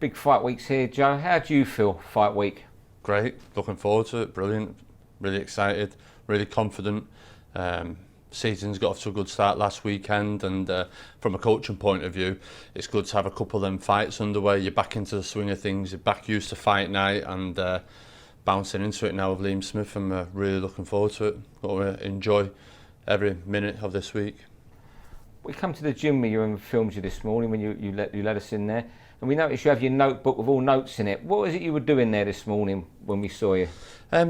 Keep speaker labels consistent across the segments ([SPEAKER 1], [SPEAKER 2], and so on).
[SPEAKER 1] Big fight week's here, Joe. How do you feel fight week?
[SPEAKER 2] Great, looking forward to it, brilliant, really excited, really confident. Season's got off to a good start last weekend, and from a coaching point of view, it's good to have a couple of them fights underway. You're back into the swing of things, you're back used to fight night, and bouncing into it now with Liam Smith. I'm really looking forward to it. Going to enjoy every minute of this week.
[SPEAKER 1] We come to the gym with you and filmed you this morning when you let us in there, and we noticed you have your notebook with all notes in it. What was it you were doing there this morning when we saw you?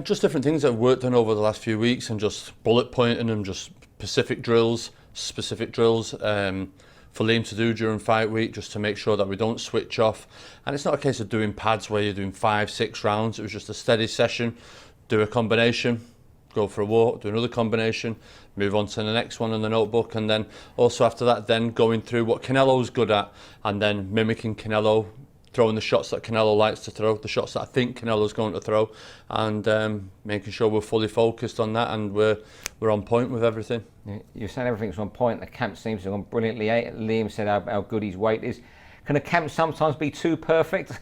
[SPEAKER 2] Just different things that I've worked on over the last few weeks, and just bullet pointing them, just specific drills for Liam to do during fight week, just to make sure that we don't switch off. And it's not a case of doing pads where you're doing 5-6 rounds. It was just a steady session, do a combination, go for a walk, do another combination, move on to the next one in the notebook, and then also after that then going through what Canelo's good at, and then mimicking Canelo, throwing the shots that Canelo likes to throw, the shots that I think Canelo's going to throw, and making sure we're fully focused on that, and we're on point with everything.
[SPEAKER 1] You're saying everything's on point. The camp seems to have gone brilliantly. Liam said how good his weight is. Can a camp sometimes be too perfect?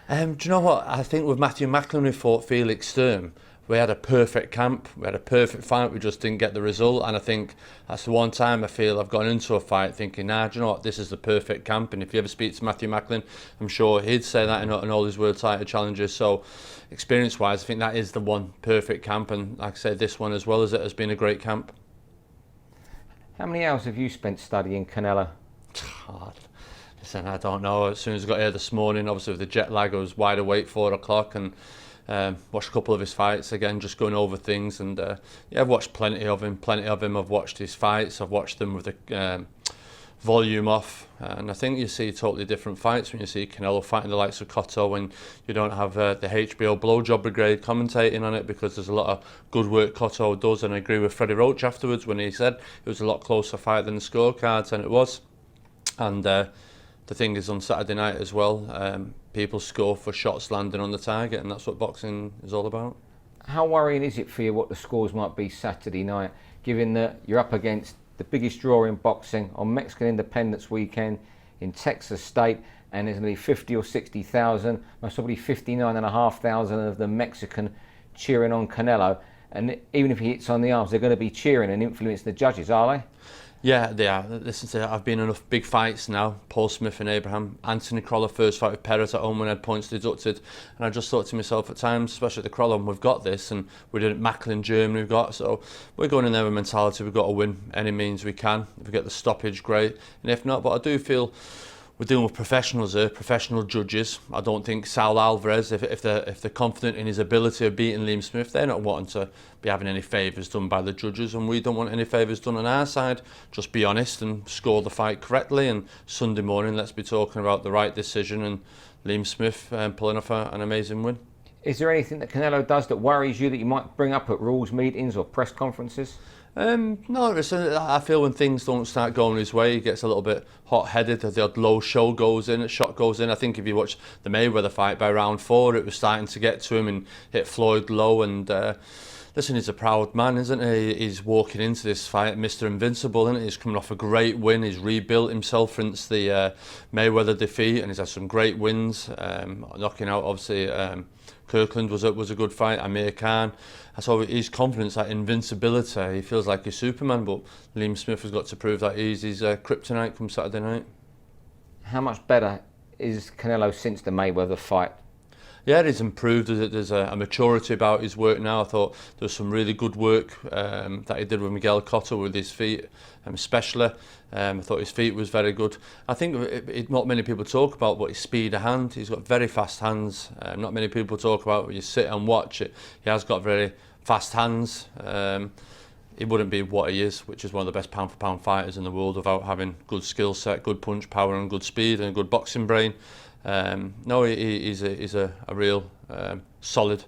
[SPEAKER 2] Do you know what? I think with Matthew Macklin, who fought Felix Sturm, we had a perfect camp, we had a perfect fight, we just didn't get the result. And I think that's the one time I feel I've gone into a fight thinking, do you know what, this is the perfect camp. And if you ever speak to Matthew Macklin, I'm sure he'd say that in all his world title challenges. So experience-wise, I think that is the one perfect camp. And like I say, this one as well as it has been a great camp.
[SPEAKER 1] How many hours have you spent studying Canelo?
[SPEAKER 2] Listen, I don't know. As soon as I got here this morning, obviously with the jet lag, I was wide awake, 4 o'clock, and watched a couple of his fights again, just going over things. And yeah, I've watched plenty of him. I've watched his fights. I've watched them with the volume off, and I think you see totally different fights when you see Canelo fighting the likes of Cotto, when you don't have the HBO blowjob brigade commentating on it, because there's a lot of good work Cotto does. And I agree with Freddie Roach afterwards when he said it was a lot closer fight than the scorecards, and it was. And the thing is, on Saturday night as well, people score for shots landing on the target, and that's what boxing is all about.
[SPEAKER 1] How worrying is it for you what the scores might be Saturday night, given that you're up against the biggest draw in boxing on Mexican Independence weekend in Texas State, and there's going to be 50 or 60,000, most probably 59,500 of the Mexican cheering on Canelo, and even if he hits on the arms, they're going to be cheering and influencing the judges, are they?
[SPEAKER 2] Yeah, they are. Listen, I've been in enough big fights now. Paul Smith and Abraham. Anthony Crolla first fight with Perez at home when I had points deducted. And I just thought to myself at times, especially at the Crolla, we've got this, and we did it Macklin, Germany, we've got. So we're going in there with mentality, we've got to win any means we can. If we get the stoppage, great. And if not, but I do feel we're dealing with professionals here, professional judges. I don't think Saul Alvarez, if they're confident in his ability of beating Liam Smith, they're not wanting to be having any favours done by the judges, and we don't want any favours done on our side. Just be honest and score the fight correctly, and Sunday morning let's be talking about the right decision and Liam Smith pulling off an amazing win.
[SPEAKER 1] Is there anything that Canelo does that worries you that you might bring up at rules meetings or press conferences?
[SPEAKER 2] No, listen, I feel when things don't start going his way, he gets a little bit hot-headed. The odd low shot goes in. I think if you watch the Mayweather fight, by round 4, it was starting to get to him and hit Floyd low. And listen, he's a proud man, isn't he? He's walking into this fight, Mr. Invincible, isn't he? He's coming off a great win. He's rebuilt himself since the Mayweather defeat, and he's had some great wins, knocking out, obviously, Kirkland was a good fight, Amir Khan. So his confidence, that invincibility, he feels like he's Superman, but Liam Smith has got to prove that he's his kryptonite come Saturday night.
[SPEAKER 1] How much better is Canelo since the Mayweather fight?
[SPEAKER 2] Yeah, he's improved. There's a maturity about his work now. I thought there was some really good work that he did with Miguel Cotto with his feet, especially. I thought his feet was very good. I think not many people talk about his speed of hand. He's got very fast hands. Not many people talk about when you sit and watch it. He has got very fast hands. He wouldn't be what he is, which is one of the best pound-for-pound fighters in the world, without having good skill set, good punch power, and good speed, and a good boxing brain. No, he's a real solid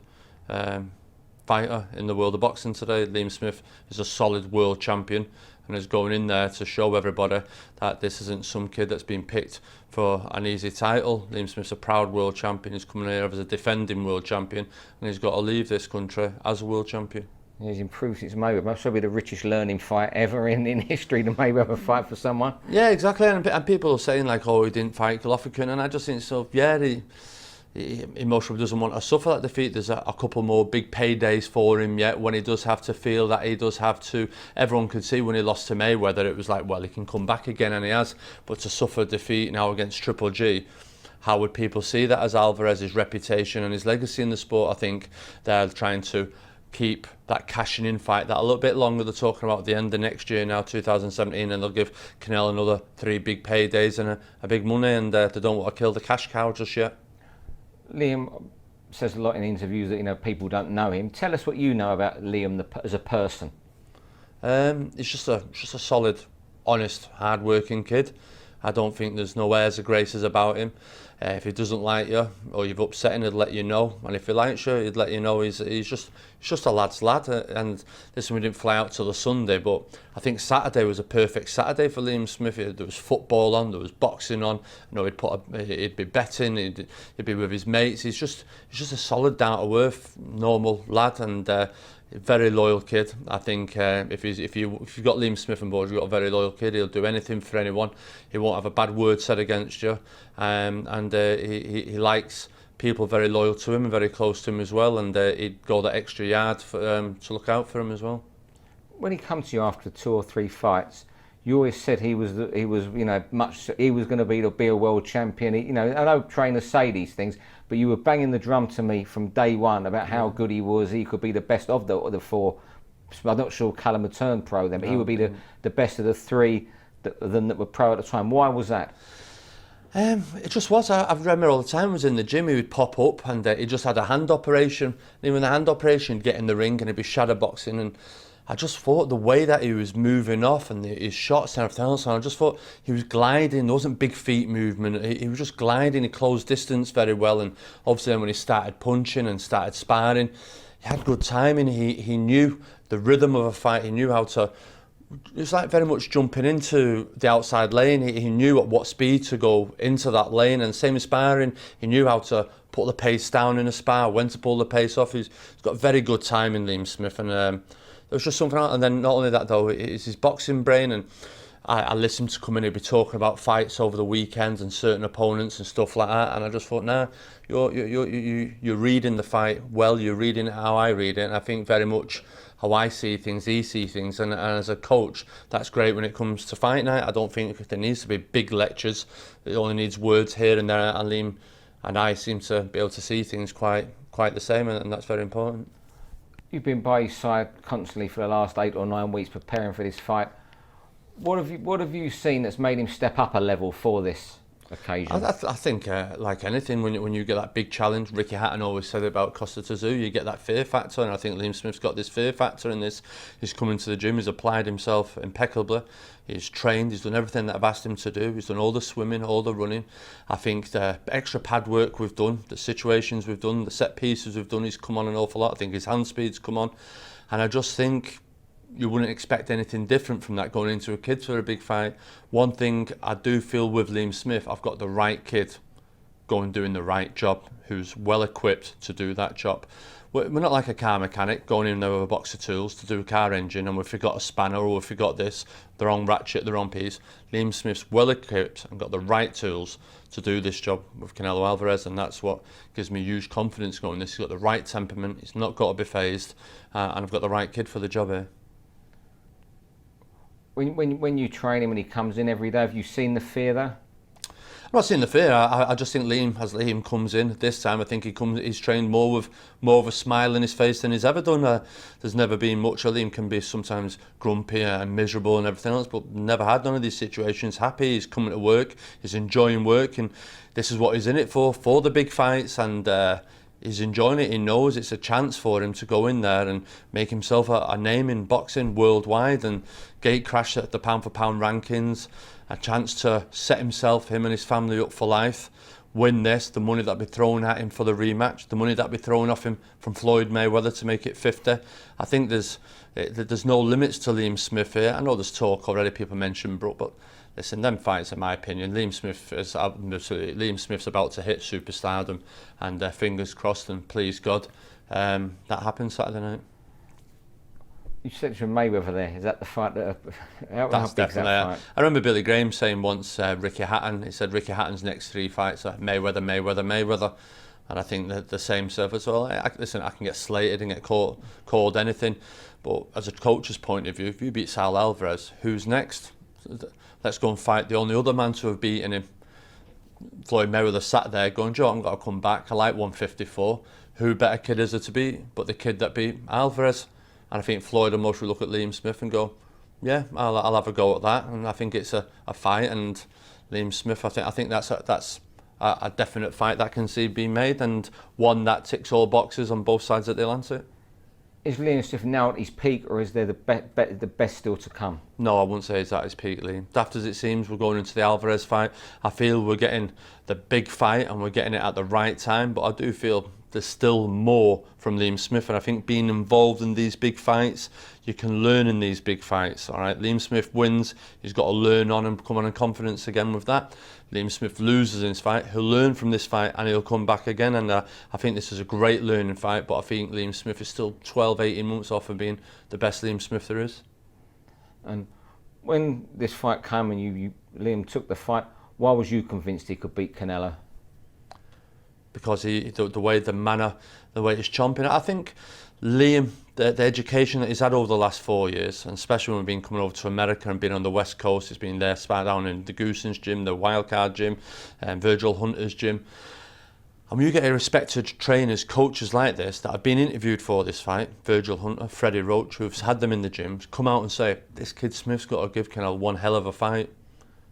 [SPEAKER 2] fighter in the world of boxing today. Liam Smith is a solid world champion, and is going in there to show everybody that this isn't some kid that's been picked for an easy title. Liam Smith's a proud world champion. He's coming here as a defending world champion, and he's got to leave this country as a world champion.
[SPEAKER 1] He's improved since Mayweather. Must be the richest learning fight ever in history, the Mayweather fight for someone.
[SPEAKER 2] Yeah, exactly. And people are saying like, oh, he didn't fight Golovkin, and I just think so. Yeah, he most probably doesn't want to suffer that defeat. There's a couple more big paydays for him yet when he does have to feel that he does have to. Everyone could see when he lost to Mayweather, it was like, well, he can come back again, and he has. But to suffer defeat now against Triple G, how would people see that as Alvarez's reputation and his legacy in the sport? I think they're trying to keep that cashing in fight that a little bit longer. They're talking about the end of next year now, 2017, and they'll give Canelo another 3 big paydays and a big money, and they don't want to kill the cash cow just yet.
[SPEAKER 1] Liam says a lot in interviews that people don't know him. Tell us what you know about Liam as a person.
[SPEAKER 2] He's just a solid, honest, hard-working kid. I don't think there's no airs or graces about him. If he doesn't like you or you've upset him, he'd let you know. And if he likes you, he'd let you know. He's just a lad's lad. And listen, we didn't fly out till the Sunday, but I think Saturday was a perfect Saturday for Liam Smith. There was football on, there was boxing on. He'd be betting, he'd be with his mates. He's just a solid, down-to-earth, normal lad, and very loyal kid. I think if you've got Liam Smith on board, you've got a very loyal kid. He'll do anything for anyone. He won't have a bad word said against you, and he likes people very loyal to him and very close to him as well. And he'd go that extra yard to look out for him as well.
[SPEAKER 1] When he comes to you after 2 or 3 fights, you always said he was going to be a world champion. I know trainers say these things, but you were banging the drum to me from day one about how good he was. He could be the best of the 4. I'm not sure Callum had turned pro then, but he would be the best of the 3 that were pro at the time. Why was that?
[SPEAKER 2] It just was. I remember all the time I was in the gym, he would pop up and he just had a hand operation. And even the hand operation, he'd get in the ring and he'd be shadow boxing, and I just thought the way that he was moving off and his shots and everything else, and I just thought he was gliding. There wasn't big feet movement. He was just gliding. He closed distance very well, and obviously then when he started punching and started sparring, he had good timing. He knew the rhythm of a fight. He knew how to. It was like very much jumping into the outside lane. He knew at what speed to go into that lane, and same as sparring, he knew how to put the pace down in a spar, when to pull the pace off. He's got very good timing, Liam Smith, and there was just something else. And then not only that though, it's his boxing brain, and I listened to come in, he'd be talking about fights over the weekends and certain opponents and stuff like that, and I just thought, nah, you're reading the fight well, you're reading it how I read it, and I think very much how I see things, he sees things, and as a coach, that's great when it comes to fight night. I don't think there needs to be big lectures. It only needs words here and there, and Liam and I seem to be able to see things quite the same, and that's very important.
[SPEAKER 1] You've been by his side constantly for the last 8 or 9 weeks preparing for this fight. What have you seen that's made him step up a level for this occasion?
[SPEAKER 2] I think, like anything, when you get that big challenge, Ricky Hatton always said about Costa Tszyu, you get that fear factor, and I think Liam Smith's got this fear factor in this. He's come into the gym, he's applied himself impeccably, he's trained, he's done everything that I've asked him to do, he's done all the swimming, all the running. I think the extra pad work we've done, the situations we've done, the set pieces we've done, he's come on an awful lot. I think his hand speed's come on, and I just think you wouldn't expect anything different from that going into a kid for a big fight. One thing I do feel with Liam Smith, I've got the right kid going doing the right job, who's well equipped to do that job. We're not like a car mechanic going in there with a box of tools to do a car engine, and we've forgot a spanner or we've forgot this, the wrong ratchet, the wrong piece. Liam Smith's well equipped and got the right tools to do this job with Canelo Alvarez, and that's what gives me huge confidence going this. He's got the right temperament, he's not got to be phased, and I've got the right kid for the job here.
[SPEAKER 1] When you train him, when he comes in every day, have you seen the fear there?
[SPEAKER 2] I'm not seeing the fear. I just think as Liam comes in this time, I think he's trained more with a smile in his face than he's ever done. There's never been much. Liam can be sometimes grumpy and miserable and everything else, but never had none of these situations. Happy, he's coming to work, he's enjoying work, and this is what he's in it for the big fights, and he's enjoying it. He knows it's a chance for him to go in there and make himself a name in boxing worldwide and gate crash at the pound for pound rankings, a chance to set himself, him and his family up for life, win this, the money that'll be thrown at him for the rematch, the money that'll be thrown off him from Floyd Mayweather to make it 50. I think there's no limits to Liam Smith here. I know there's talk already, people mention Brook, but listen, them fights, in my opinion, Liam Smith's about to hit superstardom, and fingers crossed and please God that happens Saturday night.
[SPEAKER 1] You said from Mayweather there. Is that the fight that? How
[SPEAKER 2] That's
[SPEAKER 1] big's
[SPEAKER 2] definitely.
[SPEAKER 1] that fight?
[SPEAKER 2] I remember Billy Graham saying once, Ricky Hatton. He said Ricky Hatton's next 3 fights are Mayweather, Mayweather, Mayweather, and I think that the same surface. Well, listen, I can get slated and get called anything, but as a coach's point of view, if you beat Sal Alvarez, who's next? Let's go and fight the only other man to have beaten him. Floyd Mayweather sat there going, Joe, I'm going to come back. I like 154. Who better kid is there to beat but the kid that beat Alvarez? And I think Floyd and most will look at Liam Smith and go, yeah, I'll have a go at that. And I think it's a fight. And Liam Smith, I think that's a definite fight that can see being made, and one that ticks all boxes on both sides of the Atlantic.
[SPEAKER 1] Is Liam Smith now at his peak, or is there the best still to come?
[SPEAKER 2] No, I wouldn't say it's at his peak, Liam. Daft as it seems, we're going into the Alvarez fight. I feel we're getting the big fight and we're getting it at the right time, but I do feel there's still more from Liam Smith, and I think being involved in these big fights, you can learn in these big fights. All right, Liam Smith wins, he's got to learn on and come on in confidence again with that. Liam Smith loses in this fight, he'll learn from this fight and he'll come back again, and I think this is a great learning fight, but I think Liam Smith is still 12-18 months off of being the best Liam Smith there is. And
[SPEAKER 1] when this fight came and Liam took the fight, why was you convinced he could beat Canelo?
[SPEAKER 2] Because the way he's chomping. I think Liam, the education that he's had over the last 4 years, and especially when we've been coming over to America and been on the West Coast, he's been there, spat down in the Goosens gym, the Wildcard gym, and Virgil Hunter's gym. And when you get a respected trainers, coaches like this that have been interviewed for this fight, Virgil Hunter, Freddie Roach, who've had them in the gyms, come out and say, this kid Smith's got to give Canelo one hell of a fight.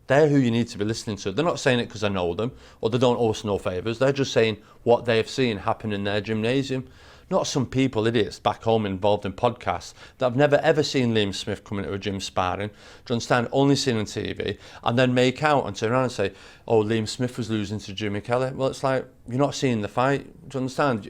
[SPEAKER 2] They're who you need to be listening to. They're not saying it because I know them, or they don't owe us no favours. They're just saying what they've seen happen in their gymnasium. Not some people, idiots, back home involved in podcasts that have never ever seen Liam Smith come into a gym sparring, do you understand, only seen on TV, and then make out and turn around and say, oh, Liam Smith was losing to Jimmy Kelly. Well, it's like, you're not seeing the fight, do you understand?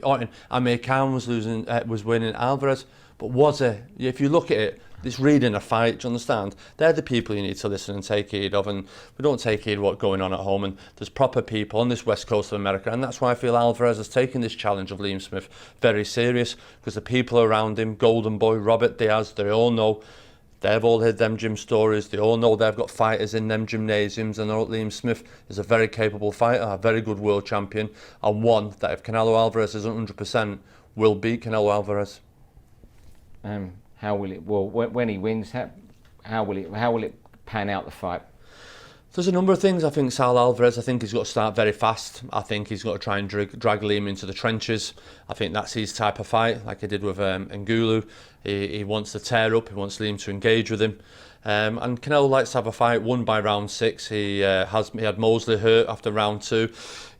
[SPEAKER 2] Amir Khan was winning Alvarez, but was it? If you look at it, it's reading a fight, do you understand? They're the people you need to listen and take heed of, and we don't take heed of what's going on at home, and there's proper people on this west coast of America, and that's why I feel Alvarez has taken this challenge of Liam Smith very serious, because the people around him, Golden Boy, Robert Diaz, they all know, they've all heard them gym stories, they all know they've got fighters in them gymnasiums, and know Liam Smith is a very capable fighter, a very good world champion, and one that if Canelo Alvarez is 100%, will beat Canelo Alvarez.
[SPEAKER 1] How will it? Well, when he wins, how will it pan out the fight?
[SPEAKER 2] There's a number of things. I think Sal Alvarez, I think he's got to start very fast. I think he's got to try and drag Liam into the trenches. I think that's his type of fight, like he did with Ngulu. He wants to tear up. He wants Liam to engage with him. And Canelo likes to have a fight won by round 6. He had Mosley hurt after round 2.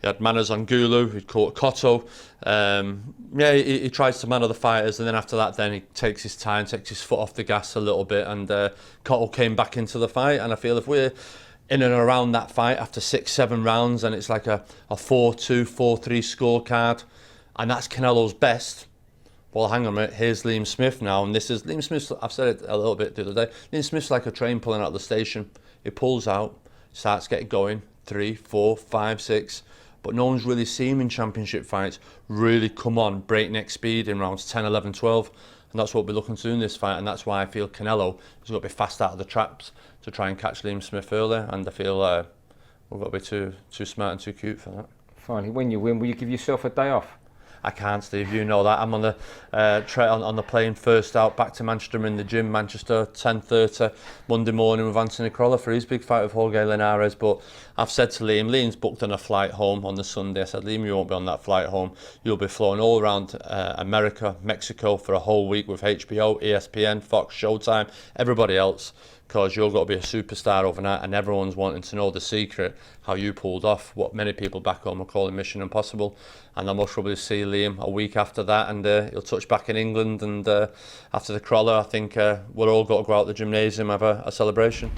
[SPEAKER 2] He had manners on Ngulu. He caught Cotto. He tries to manner the fighters, and then after that, then he takes his time, takes his foot off the gas a little bit, and Cotto came back into the fight. And I feel if we're in and around that fight after 6-7 rounds, and it's like a 4-2, 4-3 scorecard, and that's Canelo's best. Well, hang on a minute, here's Liam Smith now, and this is Liam Smith. I've said it a little bit the other day. Liam Smith's like a train pulling out of the station. He pulls out, starts getting going, 3, 4, 5, 6, but no one's really seen him in championship fights really come on breakneck speed in rounds 10, 11, 12, and that's what we're looking to do in this fight, and that's why I feel Canelo has got to be fast out of the traps to try and catch Liam Smith early, and I feel we've got to be too smart and too cute for that.
[SPEAKER 1] Finally, when you win, will you give yourself a day off?
[SPEAKER 2] I can't, Steve. You know that. I'm on the on the plane first out back to Manchester. I'm in the gym, Manchester, 10:30 Monday morning with Anthony Crolla for his big fight with Jorge Linares. But I've said to Liam's booked on a flight home on the Sunday. I said, Liam, you won't be on that flight home. You'll be flying all around America, Mexico for a whole week with HBO, ESPN, Fox, Showtime, everybody else, because you're going to be a superstar overnight, and everyone's wanting to know the secret, how you pulled off what many people back home are calling Mission Impossible. And I'll most probably see Liam a week after that, and he'll touch back in England, and after the Crolla, I think we're all got to go out the gymnasium and have a celebration.